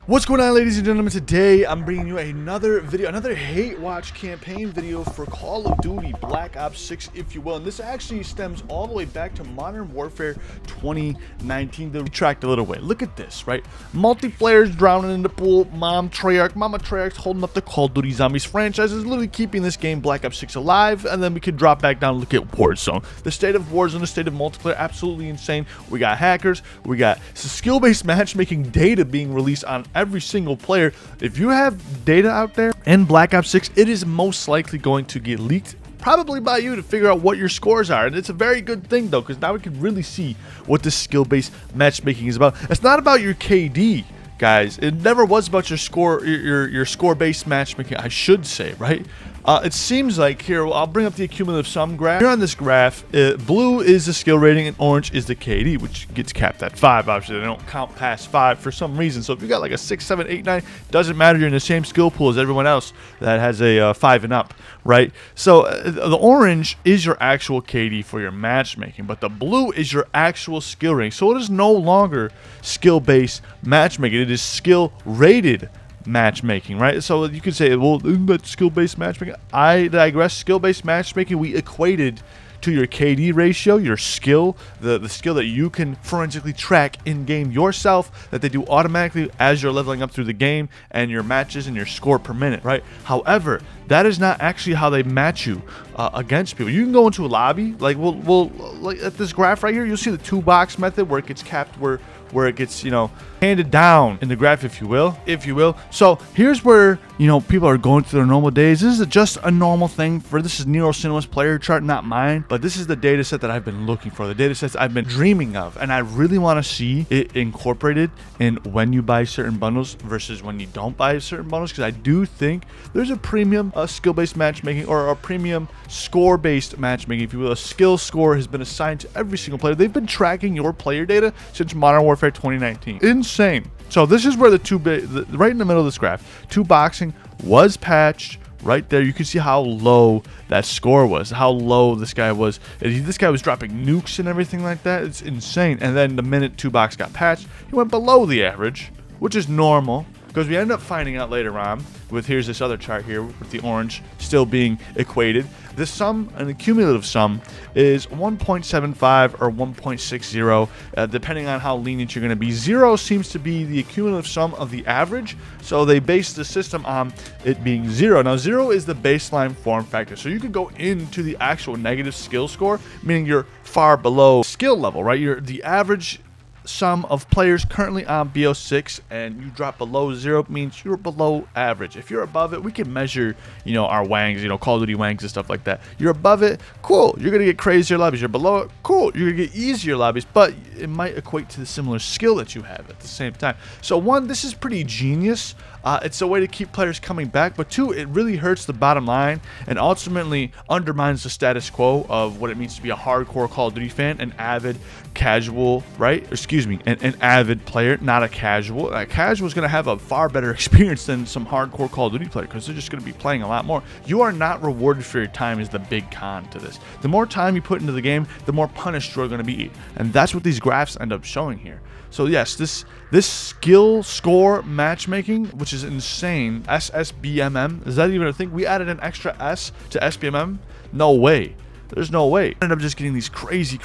What's going on, ladies and gentlemen? Today I'm bringing you another video, another hate watch campaign video for Call of Duty Black Ops 6, if you will. And this actually stems all the way back to Modern Warfare 2019. They tracked a little way. Look at this, right? Multiplayer's drowning in the pool. Mama Treyarch's holding up the Call of Duty Zombies franchise, is literally keeping this game Black Ops 6 alive. And then we could drop back down and look at Warzone. The state of Warzone, the state of multiplayer, absolutely insane. We got hackers, we got skill-based matchmaking data being released on every single player. If you have data out there in Black Ops 6, it is most likely going to get leaked, probably by you, to figure out what your scores are. And it's a very good thing though, because now we can really see what this skill-based matchmaking is about. It's not about your KD, guys. It never was about your score, your score-based matchmaking, I should say, right? It seems like here, I'll bring up the cumulative sum graph. Here on this graph, blue is the skill rating and orange is the KD, which gets capped at 5. Obviously, they don't count past 5 for some reason. So if you got like a 6, 7, 8, 9, doesn't matter. You're in the same skill pool as everyone else that has a 5 and up, right? So the orange is your actual KD for your matchmaking, but the blue is your actual skill rating. So it is no longer skill-based matchmaking. It is skill-rated matchmaking, right? So you could say, well, isn't that skill-based matchmaking? I digress. Skill-based matchmaking, we equated to your KD ratio, your skill, the skill that you can forensically track in game yourself, that they do automatically as you're leveling up through the game, and your matches and your score per minute, right? However, that is not actually how they match you against people. You can go into a lobby, like we'll like at this graph right here, you'll see the 2-box method where it gets capped, where it gets, you know, handed down in the graph, if you will. So here's where, you know, people are going through their normal days. This is just a normal thing this is Nero Cinema's player chart, not mine, but this is the data set that I've been looking for, the data sets I've been dreaming of, and I really want to see it incorporated in when you buy certain bundles versus when you don't buy certain bundles, because I do think there's a premium skill-based matchmaking, or a premium score-based matchmaking, if you will. A skill score has been assigned to every single player. They've been tracking your player data since Modern Warfare 2019. Insane. So this is where right in the middle of this graph, 2-boxing was patched. Right there, you can see how low that score was, how low this guy was. This guy was dropping nukes and everything like that. It's insane. And then the minute 2-box got patched, he went below the average, which is normal, because we end up finding out later on with, here's this other chart here with the orange still being equated. The sum, and the cumulative sum, is 1.75 or 1.60, depending on how lenient you're going to be. 0 seems to be the cumulative sum of the average, so they base the system on it being 0. Now, 0 is the baseline form factor, so you could go into the actual negative skill score, meaning you're far below skill level, right? You're the average sum of players currently on B06, and you drop below 0 means you're below average. If you're above it, we can measure, you know, our wangs, you know, Call of Duty wangs and stuff like that. You're above it, cool, you're gonna get crazier lobbies. You're below it, cool, you're gonna get easier lobbies, but it might equate to the similar skill that you have at the same time. So 1, this is pretty genius. It's a way to keep players coming back, but 2, it really hurts the bottom line and ultimately undermines the status quo of what it means to be a hardcore Call of Duty fan, an avid casual, right? Excuse me, an avid player, not a casual. A casual is going to have a far better experience than some hardcore Call of Duty player, because they're just going to be playing a lot more. You are not rewarded for your time is the big con to this. The more time you put into the game, the more punished you're going to be, and that's what these graphs end up showing here. So yes, this skill score matchmaking, which is insane. SBMM, is that even a thing? We added an extra S to SBMM? No way. There's no way. I ended up just getting these crazy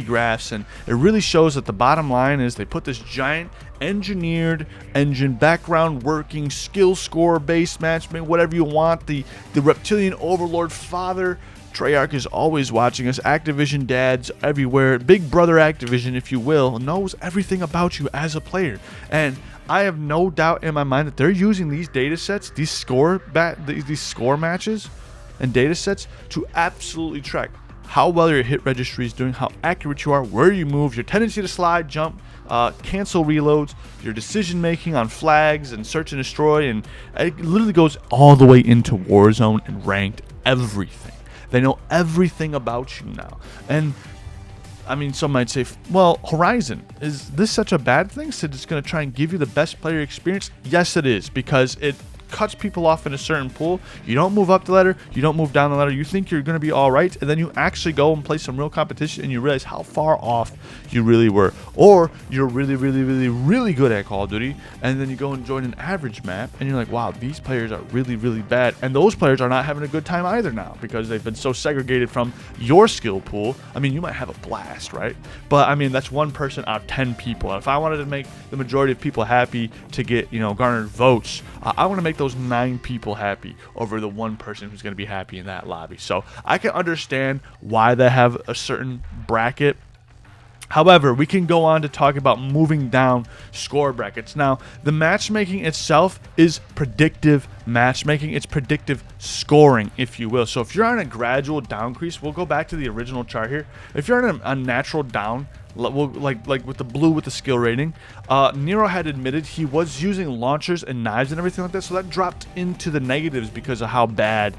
graphs, and it really shows that the bottom line is they put this giant engineered engine, background working, skill score based matchmaking, whatever you want. The reptilian overlord father Treyarch is always watching us. Activision dads everywhere. Big brother Activision, if you will, knows everything about you as a player. And I have no doubt in my mind that they're using these data sets, these score matches and data sets, to absolutely track how well your hit registry is doing, how accurate you are, where you move, your tendency to slide, jump, cancel reloads, your decision making on flags and search and destroy, and it literally goes all the way into Warzone and ranked everything. They know everything about you now. And I mean, some might say, well, Horizene, is this such a bad thing? So it's going to try and give you the best player experience? Yes, it is, because it cuts people off in a certain pool. You don't move up the ladder, you don't move down the ladder. You think you're going to be all right, and then you actually go and play some real competition, and you realize how far off you really were. Or you're really good at Call of Duty, and then you go and join an average map, and you're like, wow, these players are really bad, and those players are not having a good time either now because they've been so segregated from your skill pool. I mean, you might have a blast, right? But I mean, that's one person out of 10 people. And if I wanted to make the majority of people happy to get, garnered votes, I want to make those 9 people happy over the one person who's going to be happy in that lobby. So I can understand why they have a certain bracket. However, we can go on to talk about moving down score brackets. Now, the matchmaking itself is predictive matchmaking. It's predictive scoring, if you will. So if you're on a gradual downcrease, we'll go back to the original chart here. If you're on a natural down, like with the blue with the skill rating, Nero had admitted he was using launchers and knives and everything like that. So that dropped into the negatives because of how bad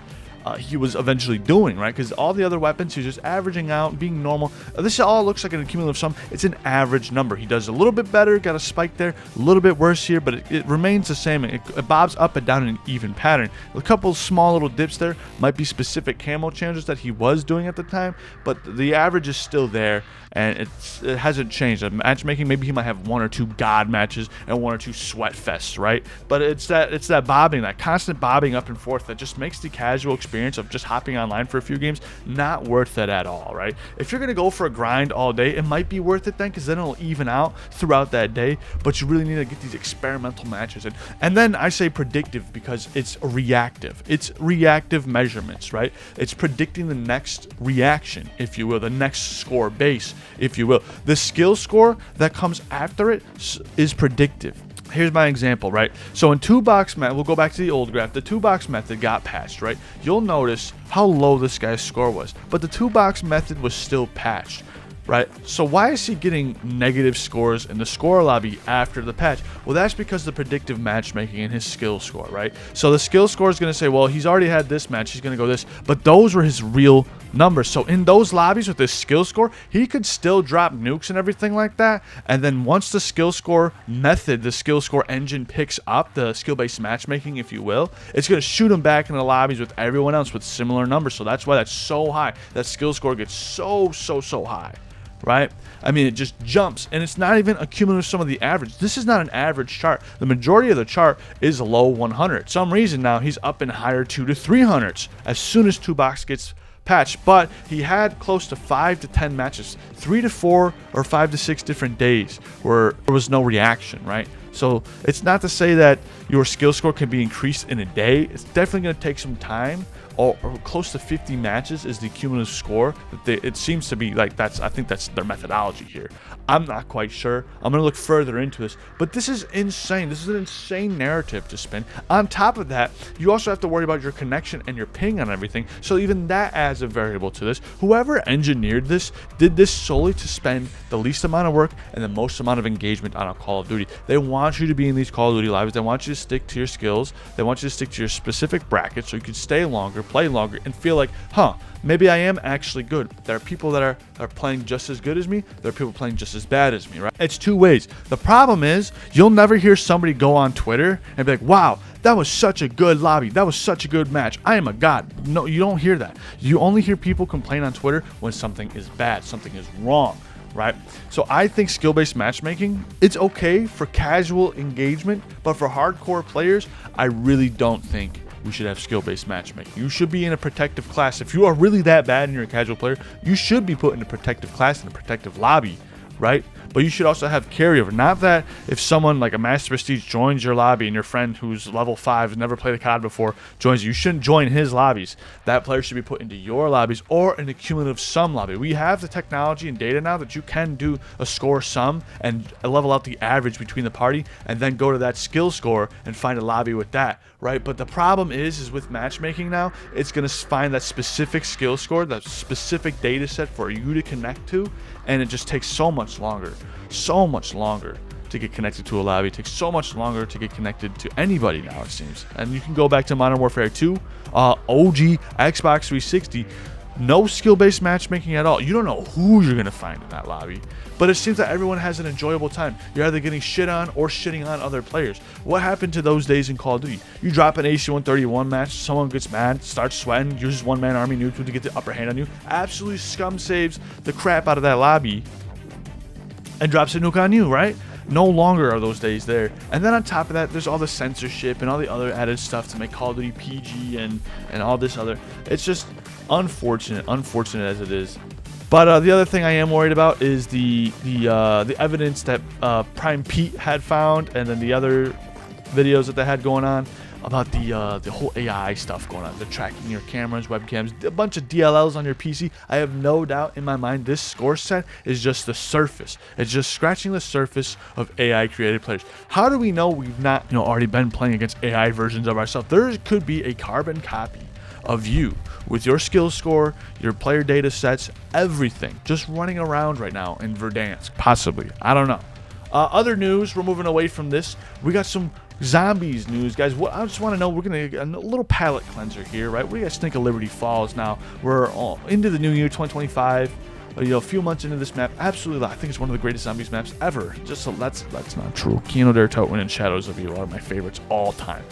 he was eventually doing, right? Because all the other weapons, he's just averaging out, being normal. This all looks like an cumulative sum. It's an average number. He does a little bit better, got a spike there, a little bit worse here, but it remains the same. It bobs up and down in an even pattern. A couple small little dips there might be specific camo changes that he was doing at the time, but the average is still there, and it hasn't changed. Matchmaking, maybe he might have 1 or 2 god matches and 1 or 2 sweat fests, right? But it's that bobbing, that constant bobbing up and forth that just makes the casual experience of just hopping online for a few games not worth it at all, right? If you're gonna go for a grind all day, it might be worth it then, because then it'll even out throughout that day. But you really need to get these experimental matches in. And then I say predictive because it's reactive. It's reactive measurements, right? It's predicting the next reaction, if you will, the next score base, if you will. The skill score that comes after it is predictive. Here's my example, right? So in 2-box method, we'll go back to the old graph. The 2-box method got patched, right? You'll notice how low this guy's score was, but the 2-box method was still patched, right? So why is he getting negative scores in the score lobby after the patch? Well, that's because the predictive matchmaking in his skill score, right? So the skill score is going to say, well, he's already had this match, he's going to go this, but those were his real numbers. So in those lobbies with this skill score, he could still drop nukes and everything like that. And then once the skill score method, the skill score engine picks up the skill-based matchmaking, if you will, it's going to shoot him back in the lobbies with everyone else with similar numbers. So that's why that's so high. That skill score gets so high, right? I mean, it just jumps, and it's not even a cumulative sum of the average. This is not an average chart. The majority of the chart is low 100. Some reason now he's up in higher 2 to 300s as soon as 2-box gets patch, but he had close to 5 to 10 matches, 3 to 4 or 5 to 6 different days where there was no reaction, right? So it's not to say that your skill score can be increased in a day. It's definitely going to take some time. Or close to 50 matches is the cumulative score. It seems to be like I think that's their methodology here. I'm not quite sure. I'm gonna look further into this, but this is insane. This is an insane narrative to spin. On top of that, you also have to worry about your connection and your ping on everything. So even that adds a variable to this. Whoever engineered this did this solely to spend the least amount of work and the most amount of engagement on a Call of Duty. They want you to be in these Call of Duty lives. They want you to stick to your skills. They want you to stick to your specific bracket so you can stay longer, play longer, and feel like, maybe I am actually good. There are people that are playing just as good as me. There are people playing just as bad as me, right? It's two ways. The problem is you'll never hear somebody go on Twitter and be like, wow, that was such a good lobby. That was such a good match. I am a god. No, you don't hear that. You only hear people complain on Twitter when something is bad, something is wrong, right? So I think skill-based matchmaking, it's okay for casual engagement, but for hardcore players, I really don't think we should have skill-based matchmaking. You should be in a protective class. If you are really that bad and you're a casual player, you should be put in a protective class in a protective lobby, right? But you should also have carryover. Not that if someone like a Master Prestige joins your lobby and your friend who's level 5 has never played a COD before joins you shouldn't join his lobbies. That player should be put into your lobbies or in a cumulative sum lobby. We have the technology and data now that you can do a score sum and level out the average between the party and then go to that skill score and find a lobby with that, right? But the problem is with matchmaking now, it's going to find that specific skill score, that specific data set for you to connect to, and it just takes so much longer to get connected to a lobby. It takes so much longer to get connected to anybody now, it seems. And you can go back to Modern Warfare 2, OG, Xbox 360. No skill-based matchmaking at all. You don't know who you're gonna find in that lobby, but it seems that everyone has an enjoyable time. You're either getting shit on or shitting on other players. What happened to those days in Call of Duty? You drop an AC-131 match, someone gets mad, starts sweating, uses one-man army neutral to get the upper hand on you, absolutely scum saves the crap out of that lobby, and drops a nuke on you, right? No longer are those days there. And then on top of that, there's all the censorship and all the other added stuff to make Call of Duty PG and all this other. It's just unfortunate as it is. But the other thing I am worried about is the evidence that Prime Pete had found, and then the other videos that they had going on about the whole AI stuff going on. They're tracking your cameras, webcams, a bunch of DLLs on your PC. I have no doubt in my mind this score set is just the surface. It's just scratching the surface of AI created players. How do we know we've not already been playing against AI versions of ourselves? There could be a carbon copy of you with your skill score, your player data sets, everything just running around right now in Verdansk. Possibly. I don't know. Other news, we're moving away from this. We got some zombies news, guys. What I just want to know, we're gonna get a little palate cleanser here, right? What do you guys think of Liberty Falls now? We're all into the new year, 2025. A few months into this map, absolutely, I think it's one of the greatest zombies maps ever. Just so that's not true. Kino der Toten and Shadows of You are my favorites all time,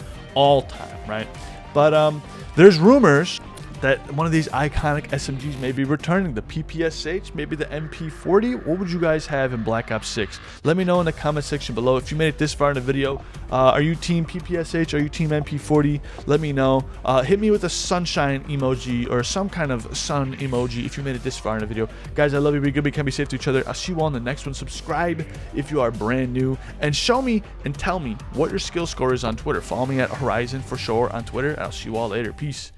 right? But there's rumors that one of these iconic SMGs may be returning. The PPSH, maybe the MP40. What would you guys have in Black Ops 6? Let me know in the comment section below. If you made it this far in the video, are you team PPSH? Are you team MP40? Let me know. Hit me with a sunshine emoji or some kind of sun emoji if you made it this far in the video. Guys, I love you. Be good, be kind, be safe to each other. I'll see you all in the next one. Subscribe if you are brand new, and show me and tell me what your skill score is on Twitter. Follow me at Horizene for sure on Twitter. I'll see you all later. Peace.